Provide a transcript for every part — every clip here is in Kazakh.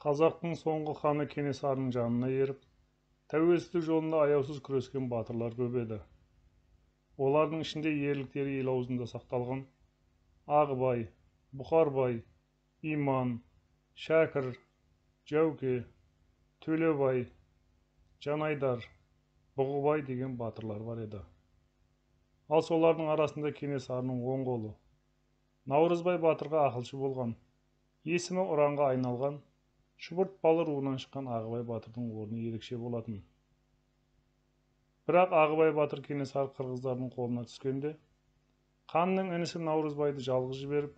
Қазақтың соңғы ханы Кенесарының жанына еріп, тәуелсіздік жолында аяусыз күрескен батырлар көп еді. Олардың ішінде ерліктері ел аузында сақталған Ағыбай, Бұқарбай, Иман, Шәкір, Жәуке, Төлебай, Жанайдар, Бұғыбай деген батырлар бар еді. Ал солардың арасында Кенесарының оң қолы Наурызбай батырға ақылшы болған, есімі ұранға айналған, шұбырт балы руынан шыққан Ағыбай батырдың орны ерекше болатын. Бірақ Ағыбай батыр Кенесары қырғыздардың қолына түскенде, ханның інісі Наурызбайды жалғыз жіберіп,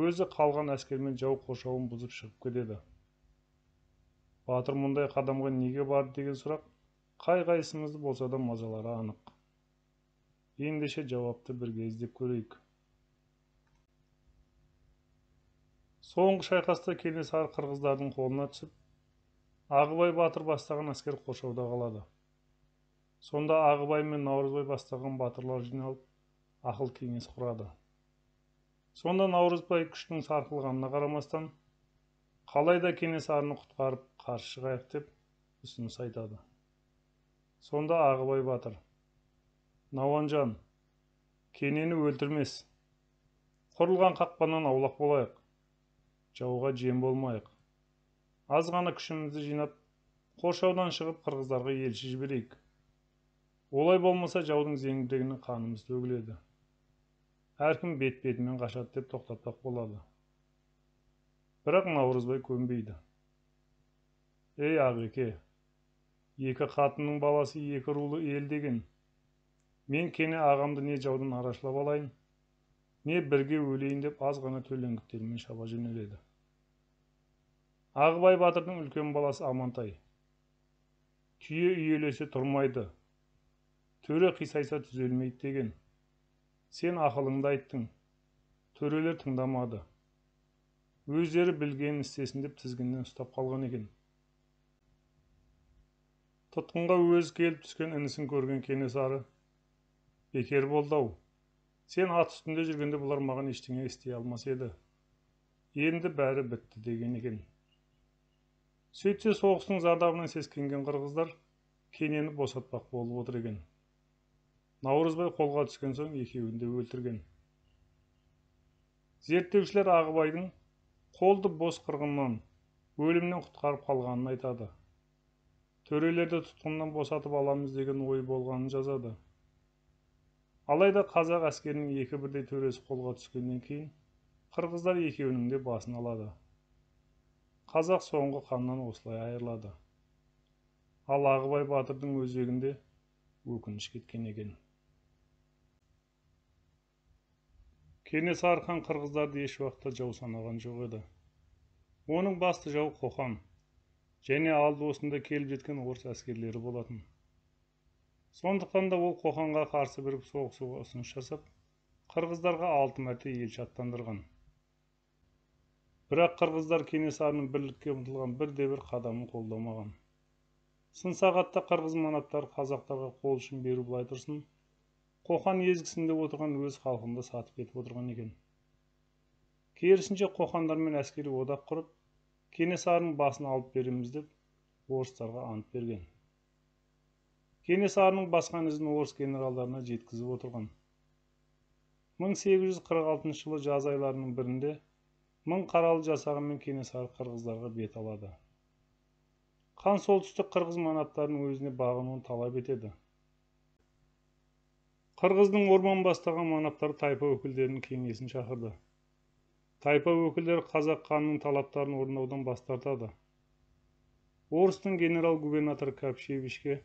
өзі қалған әскермен жау қоршауын бұзып шығып кетеді. Батыр мұндай қадамға неге барды деген сұрақ қай-қайсымызды болса да мазалары анық. Ендеше жауапты бірге іздеп көрейік. Соңғы шайқаста Кенесары қырғыздардың қолына түсіп, Ағыбай батыр бастаған әскер қоршауда қалады. Сонда Ағыбай мен Наурызбай бастаған батырлар жиналып, ақыл кеңес құрады. Сонда Наурызбай күштің сарқылғанына қарамастан, қалайда Кенесарыны құтқарып қарсы шығайық деп ұсыныс айтады. Сонда Ағыбай батыр: Науанжан, Кенені өлтірмес, құрылған қақпаннан аулақ болайық, жауға жем болмайық. Аз ғана күшімізді жинап, қоршаудан шығып қырғыздарға елші жіберейік. Олай болмаса жаудың зеңбірегінен қанымыз төгіледі. Әркім бет-бетімен қашады деп тоқтатпақ болады. Бірақ Наурызбай көнбейді. Ей Ағеке, екі қатынның баласы екі рулы ел деген. Мен Кене ағамды не жаудан арашылап алайын, не бірге өлейін деп аз ғана төлеңгіттермен шаба жөнеледі. Ағыбай батырдың үлкен баласы Амантай: түйе үйелесе тұрмайды, төре қисайса түзелмейді деген. Сен ақылыңды айттың, төрелер тыңдамады. Өздері білгенін істесін деп тізгіннен ұстап қалған екен. Тұтқынға өзі келіп түскен інісін көрген Кенесары: бекер болды-ау. Сен ат үстінде жүргенде бұлар маған ештеңе істей алмас еді. Енді бәрі бітті деген екен. Сөйтсе соғыстың зардабынан сескенген қырғыздар Кенені босатпақ болып отыр екен. Наурызбай қолға түскен соң екеуін де өлтірген. Зерттеушілер Ағыбайдың қолды бос қырғыннан, өлімнен құтқарып қалғанын айтады. Төрелерді тұтқыннан босатып аламыз деген ой болғанын жазады. Алайда қазақ әскерінің екі бірдей төресі қолға түскеннен кейін қырғыздар екеуінің де басын алады. Қазақ соңғы ханнан осылай айырылады. Ал Ағыбай батырдың өзегінде өкініш кеткен екен. Кенесары хан қырғыздарды еш уақытта жау санаған жоқ еді. Оның басты жауы Қоқан және алды осында келіп жеткен орыс әскерлері болатын. Сондықтан да ол Қоқанға қарсы бірігіп соғысуға ұсыныс жасап, қырғыздарға 6 мәрте елші аттандырған. Бірақ қырғыздар Кенесарының бірлікке ұмтылған бірде-бір қадамын қолдамаған. Сын сағатта қырғыз манаптары қазақтарға қол ұшын беру былай тұрсын, Қоқан езгісінде отырған өз халқында сатып кетіп отырған екен. Керісінше Қоқандармен әскери одақ құрып, Кенесарының басын алып береміз деп орыстарға ант берген. Кенесарының басқан ізін орыс генералдарына жеткізіп отырған. 1846 жылы жаз айларының бірінде 1000 қаралы жасағымен Кенесары қырғыздарға бет алады. Хан солтүстік қырғыз манаптарының өзіне бағынуын талап етеді. Қырғыздың орман бастаған манаптары тайпа өкілдерінің кеңесін шақырды. Тайпа өкілдері қазақ ханының талаптарын орындаудан бас тартады. Орыстың генерал-губернаторы Капшевичке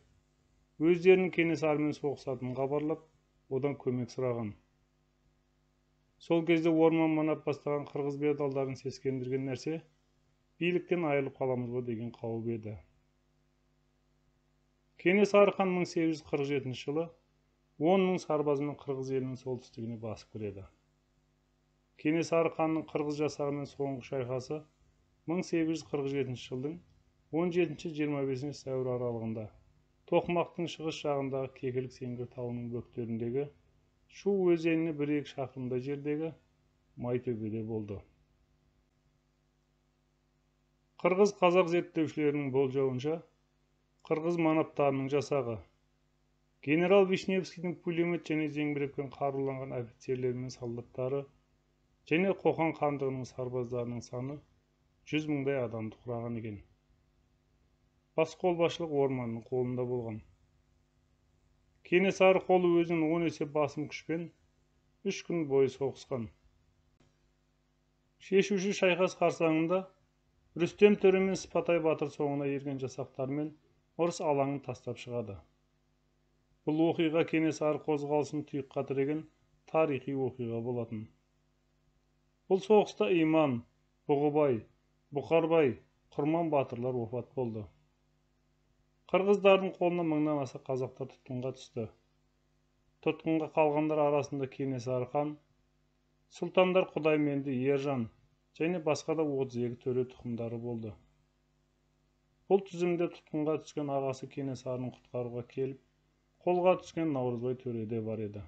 өздерінің Кенесарымен соғысатынын хабарлап, одан көмек сұраған. Сол кезде орман манап бастаған қырғыз беодалдарын сескендірген нәрсе биліктен айырылып қаламыз ба деген қауіп еді. Кенесары хан 1847 жылы 10 000 сарбазымен қырғыз елінің солтүстігіне басып кіреді. Кенесары ханның қырғыз жасағымен соңғы шайқасы 1847 жылдың 17-25 сәуір аралығында Тоқмақтың шығыс жағындағы Кекілік Сеңгір тауының бөктеріндегі Шу өзеніне 1-2 шақырымдай жердегі Майтөбеде болды. Қырғыз-қазақ зерттеушілерінің болжауынша, қырғыз манаптарының жасағы генерал Вишневскийдің пулемет және зеңбірекпен қаруланған офицерлері мен солдаттары және Қоқан хандығының сарбаздарының саны 100 мыңдай адамды құраған екен. Бас қолбасшылық орманның қолында болған. Кенесары қолы өзінің 10 есе басым күшпен 3 күн бойы соғысқан. Шешуші шайқас қарсаңында Рүстем төре мен Сыпатай батыр соңына ерген жасақтармен ұрыс алаңын тастап шығады. Бұл оқиға Кенесары қозғалысын тұйыққа тіреген тарихи оқиға болатын. Бұл соғыста Иман, Бұғыбай, Бұқарбай, Құрман батырлар опат болды. Қырғыздардың қолына 1000-нан аса қазақтар тұтқынға түсті. Тұтқынға қалғандар арасында Кенесары хан, сұлтандар Құдайменді, Ержан және басқа да 32 төре тұқымдары болды. Бұл тізімде тұтқынға түскен ағасы Кенесарының құтқаруға келіп, қолға түскен Наурызбай төре де бар еді.